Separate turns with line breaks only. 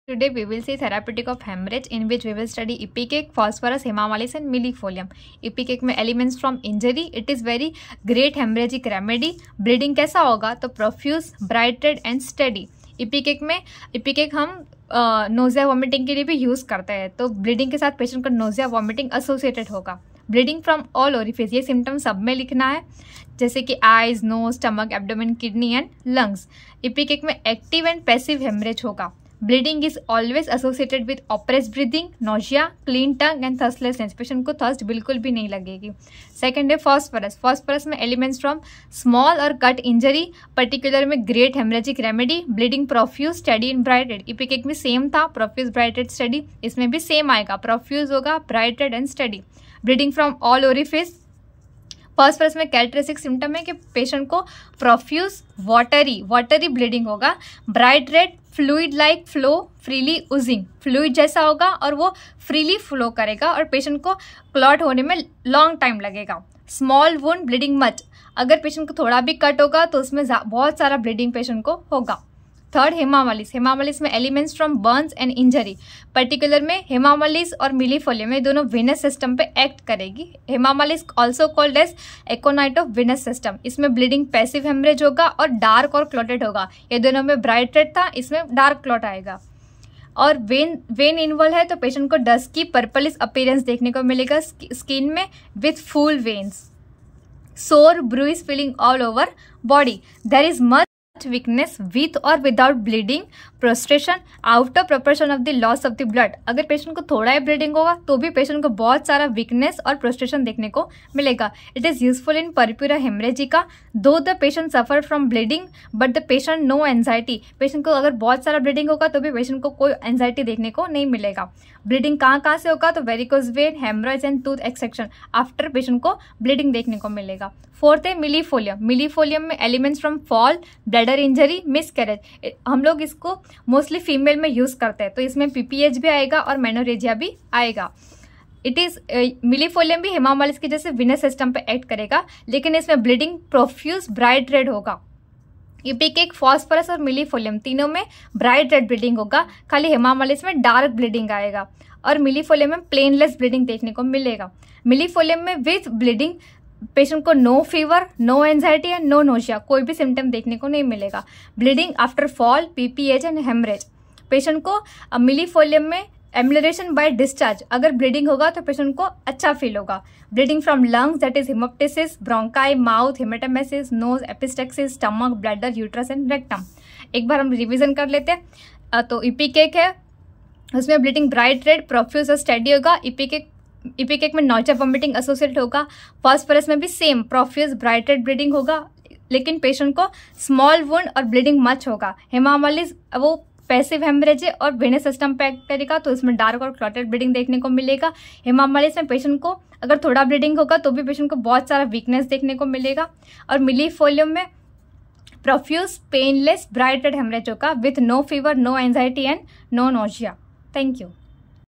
Today we will see therapeutic of hemorrhage in which we will study ipecac, phosphorus, hemamelis and millefolium. Ipecac में elements from injury. It is very great hemorrhagic remedy. Bleeding कैसा होगा तो profuse, bright red and steady. Ipecac हम nausea vomiting के लिए भी use करते हैं, तो ब्लीडिंग के साथ पेशेंट को नोजिया वॉमिटिंग एसोसिएटेड होगा. ब्लीडिंग फ्रॉम ऑल ओरिफिस, ये सिम्टम सब में लिखना है, जैसे कि eyes, nose, stomach, abdomen, kidney and lungs. Ipecac में एक्टिव एंड पैसिव हेमरेज होगा. Bleeding is always associated with oppress breathing, nausea, clean tongue and thirstlessness. Patient को थर्स्ट बिल्कुल भी नहीं लगेगी. सेकेंड है फॉस्फोरस. फॉस्फोरस में एलिमेंट्स फ्रॉम स्मॉल और कट इंजरी, पर्टिकुलर में great haemorrhagic remedy. Bleeding profuse, steady and bright red. Ipecac में सेम था, प्रोफ्यूज, ब्राइटेड, स्टेडी. इसमें भी सेम आएगा, प्रोफ्यूज होगा, bright red and steady. Bleeding from all orifice. Phosphorus में कैरेक्टरिस्टिक सिम्टम है कि पेशेंट को प्रोफ्यूज वाटरी ब्लीडिंग होगा. Bright red, fluid like flow, freely oozing. Fluid जैसा होगा और वो फ्रीली फ्लो करेगा और पेशेंट को क्लॉट होने में लॉन्ग टाइम लगेगा. Small wound, bleeding much. अगर पेशेंट को थोड़ा भी कट होगा तो उसमें बहुत सारा ब्लीडिंग पेशेंट को होगा. Third hamamelis. हेमामेलिस में elements from burns and injury, particular में हेमामेलिस और मिलीफोलियम में दोनों वेनस सिस्टम पे एक्ट करेगी. Hamamelis also called as aconite of venous system. इसमें ब्लीडिंग पैसिव हेमरेज होगा और डार्क और क्लॉटेड होगा. ये दोनों में ब्राइट रेड था, इसमें डार्क क्लॉट आएगा. और वेन इन्वॉल्व है तो पेशेंट को डस्की पर्पलिश अपीयरेंस देखने को मिलेगा स्किन में with full veins. Sore, bruise, feeling all over body. There is much weakness with or without bleeding, prostration, out of proportion of the loss of the blood. अगर patient को थोड़ा ही bleeding होगा तो भी पेशेंट को बहुत सारा वीकनेस और प्रोस्ट्रेशन देखने को मिलेगा. It is useful in purpura haemorrhagica. Though the patient suffer from bleeding but the patient no anxiety. Patient को अगर बहुत सारा ब्लीडिंग होगा तो भी पेशेंट को कोई एंजाइटी देखने को नहीं मिलेगा. ब्लीडिंग कहाँ से होगा तो varicose vein, haemorrhage and tooth extraction. After patient को ब्लीडिंग देखने को मिलेगा. फोर्थ है मिलीफोलियम. मिलीफोलियम में elements from fall, bladder injury, miscarriage. हम लोग इसको मोस्टली फीमेल में यूज करते हैं, तो इसमें पीपीएच भी आएगा और मेनोरेजिया भी आएगा. इट इज मिलीफोलियम भी हेमामेलिस के जैसे विनस सिस्टम पे एक्ट करेगा, लेकिन इसमें ब्लीडिंग प्रोफ्यूज, ब्राइट रेड होगा. इपिकेक, फॉस्फोरस और मिलीफोलियम तीनों में ब्राइट रेड ब्लीडिंग होगा. खाली हेमामेलिस में डार्क ब्लीडिंग आएगा और मिलीफोलियम में प्लेनलेस ब्लीडिंग देखने को मिलेगा. मिलीफोलियम में विथ ब्लीडिंग पेशेंट को no fever, no anxiety and no nausea, कोई भी सिम्टम देखने को नहीं मिलेगा. Bleeding after fall, PPH and haemorrhage. Patient को मिलीफोलियम में एम्युलरेशन बाय डिस्चार्ज. अगर ब्लीडिंग होगा तो पेशेंट को अच्छा फील होगा. Bleeding from lungs, that is haemoptysis, bronchi, mouth, haematemesis, nose, epistaxis, stomach, bladder, uterus and rectum. एक बार हम रिवीजन कर लेते हैं. तो इपिकेक है, उसमें ब्लीडिंग ब्राइट रेड, प्रोफ्यूज और स्टेडी होगा. इपिकेक में नोजिया वॉमिटिंग एसोसिएटेड होगा. फॉस्फोरस में भी same profuse, bright red bleeding होगा, लेकिन पेशेंट को स्मॉल वुंड और ब्लीडिंग मच होगा. हेमामेलिस वो पैसिव हेमरेज है और वेनस सिस्टम पे एक्ट करेगा, तो इसमें डार्क और क्लॉटेड ब्लीडिंग देखने को मिलेगा. हेमामेलिस में पेशेंट को अगर थोड़ा ब्लीडिंग होगा तो भी पेशेंट को बहुत सारा वीकनेस देखने को मिलेगा. और मिलीफोलियम में profuse, painless, bright red haemorrhage होगा with no fever, no anxiety and no nausea. Thank you.